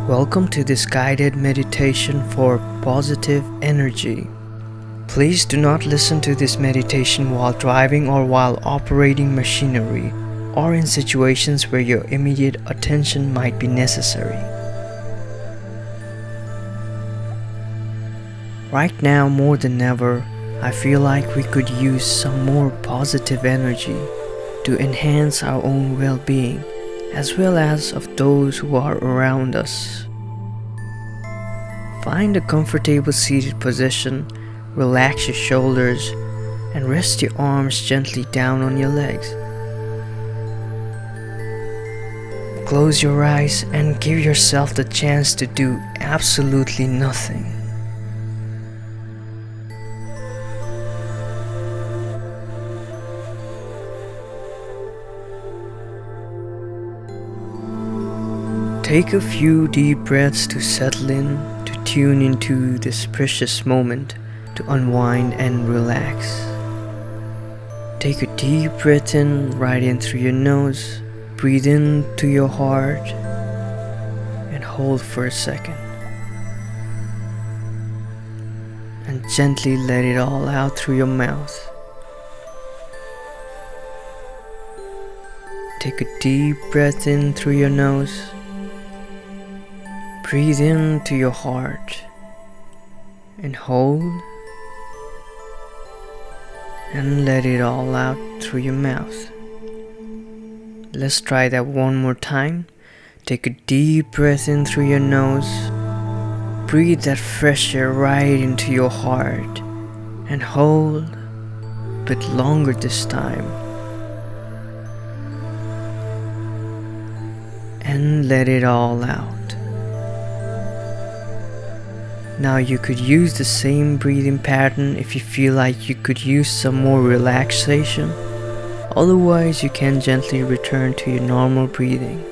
Welcome to this guided meditation for positive energy. Please do not listen to this meditation while driving or while operating machinery or in situations where your immediate attention might be necessary. Right now, more than ever, I feel like we could use some more positive energy to enhance our own well-being as well as of those who are around us. Find a comfortable seated position, relax your shoulders, and rest your arms gently down on your legs. Close your eyes and give yourself the chance to do absolutely nothing. Take a few deep breaths to settle in, to tune into this precious moment, to unwind and relax. Take a deep breath in, right in through your nose, breathe in to your heart, and hold for a second. And gently let it all out through your mouth. Take a deep breath in through your nose. Breathe into your heart and hold and let it all out through your mouth. Let's try that one more time. Take a deep breath in through your nose. Breathe that fresh air right into your heart and hold a bit longer this time. And let it all out. Now you could use the same breathing pattern if you feel like you could use some more relaxation. Otherwise, you can gently return to your normal breathing.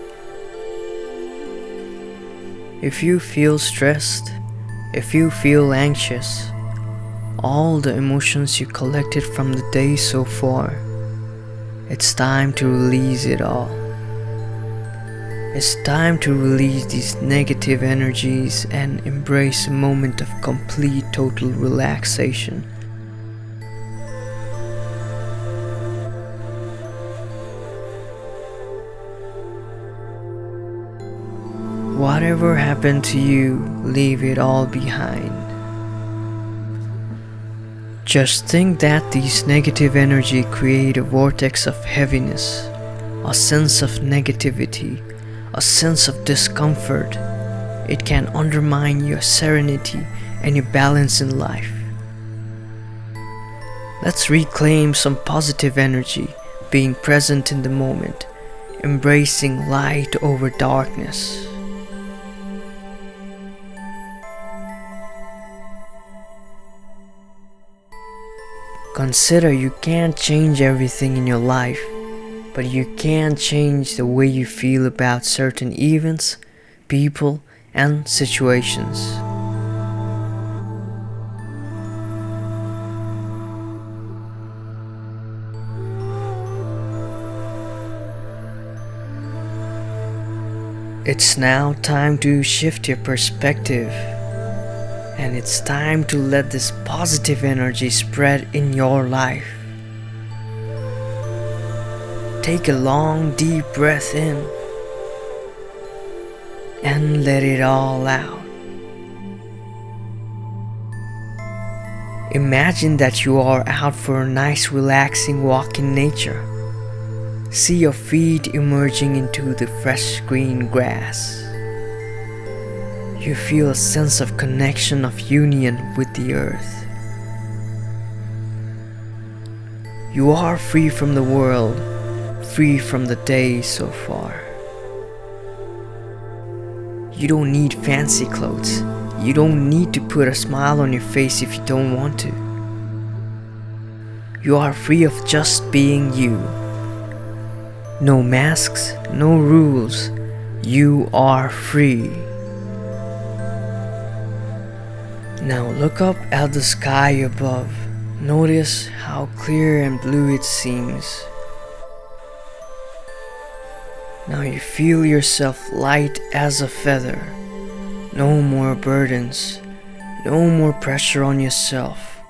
If you feel stressed, if you feel anxious, all the emotions you collected from the day so far, it's time to release it all. It's time to release these negative energies and embrace a moment of complete total relaxation. Whatever happened to you, leave it all behind. Just think that these negative energy create a vortex of heaviness, a sense of negativity, a sense of discomfort. It can undermine your serenity and your balance in life. Let's reclaim some positive energy, being present in the moment, embracing light over darkness. Consider you can't change everything in your life, but you can change the way you feel about certain events, people, and situations. It's now time to shift your perspective, and it's time to let this positive energy spread in your life. Take a long deep breath in and let it all out. Imagine that you are out for a nice relaxing walk in nature. See your feet emerging into the fresh green grass. You feel a sense of connection, of union with the earth. You are free from the world, free from the day so far. You don't need fancy clothes. You don't need to put a smile on your face if you don't want to. You are free of just being you. No masks, no rules. You are free. Now look up at the sky above. Notice how clear and blue it seems. Now you feel yourself light as a feather, No more burdens, no more pressure on yourself.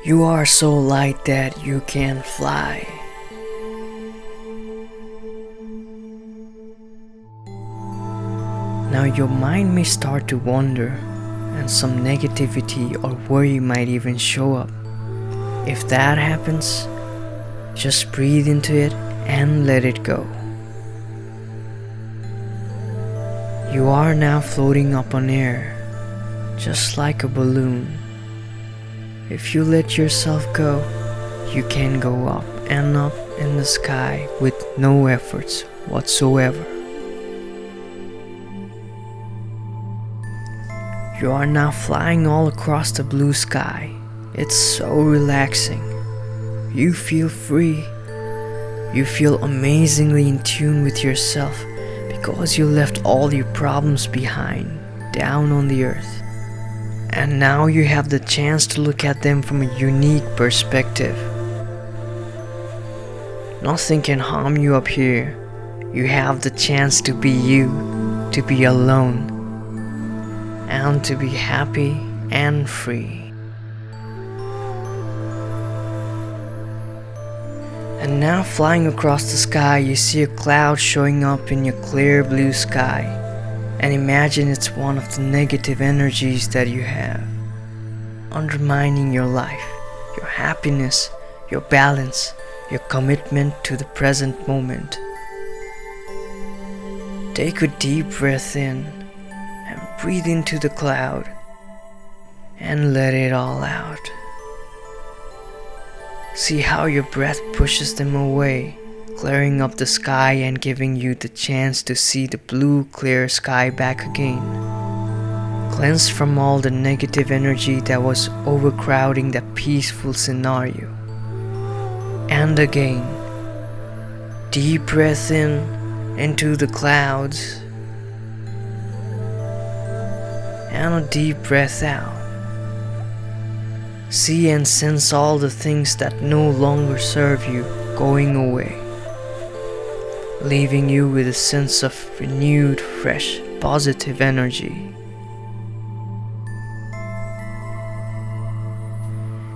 You are so light that you can fly. Now your mind may start to wander, and some negativity or worry might even show up. If that happens, just breathe into it and let it go. You are now floating up on air, just like a balloon. If you let yourself go, you can go up and up in the sky with no efforts whatsoever. You are now flying all across the blue sky. It's so relaxing. You feel free. You feel amazingly in tune with yourself because you left all your problems behind, down on the earth. And now you have the chance to look at them from a unique perspective. Nothing can harm you up here. You have the chance to be you, to be alone, and to be happy and free. And now flying across the sky, you see a cloud showing up in your clear blue sky. And imagine it's one of the negative energies that you have, undermining your life, your happiness, your balance, your commitment to the present moment. Take a deep breath in and breathe into the cloud and let it all out. See how your breath pushes them away, clearing up the sky and giving you the chance to see the blue clear sky back again. Cleansed from all the negative energy that was overcrowding that peaceful scenario. And again, deep breath in into the clouds and a deep breath out. See and sense all the things that no longer serve you going away, leaving you with a sense of renewed, fresh, positive energy.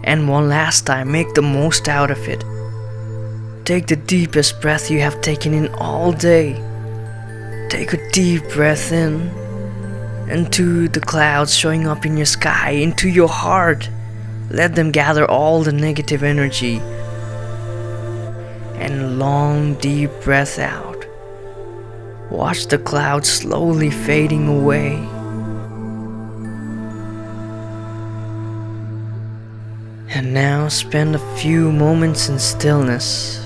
And one last time, make the most out of it. Take the deepest breath you have taken in all day. Take a deep breath in, into the clouds showing up in your sky, into your heart. Let them gather all the negative energy. And long deep breath out. Watch the clouds slowly fading away. And now spend a few moments in stillness.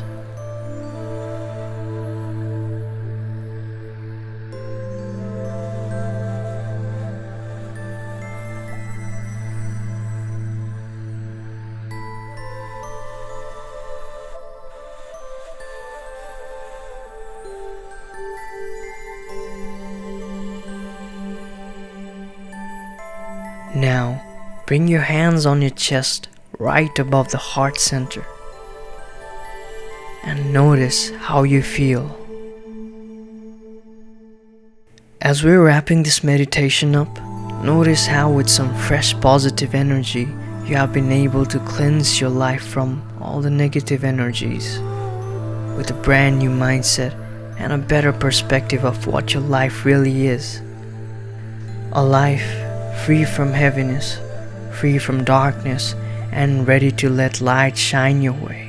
Now, bring your hands on your chest right above the heart center and notice how you feel. As we're wrapping this meditation up, notice how with some fresh positive energy you have been able to cleanse your life from all the negative energies with a brand new mindset and a better perspective of what your life really is. A life free from heaviness, free from darkness, and ready to let light shine your way.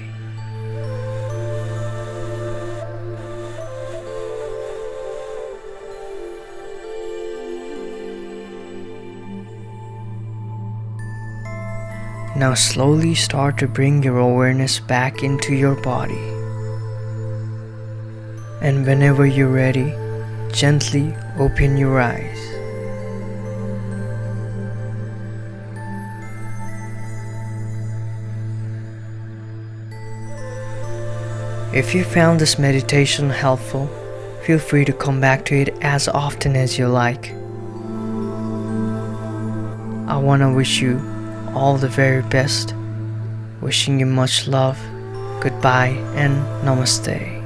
Now slowly start to bring your awareness back into your body. And whenever you're ready, gently open your eyes. If you found this meditation helpful, feel free to come back to it as often as you like. I want to wish you all the very best. Wishing you much love, goodbye, and namaste.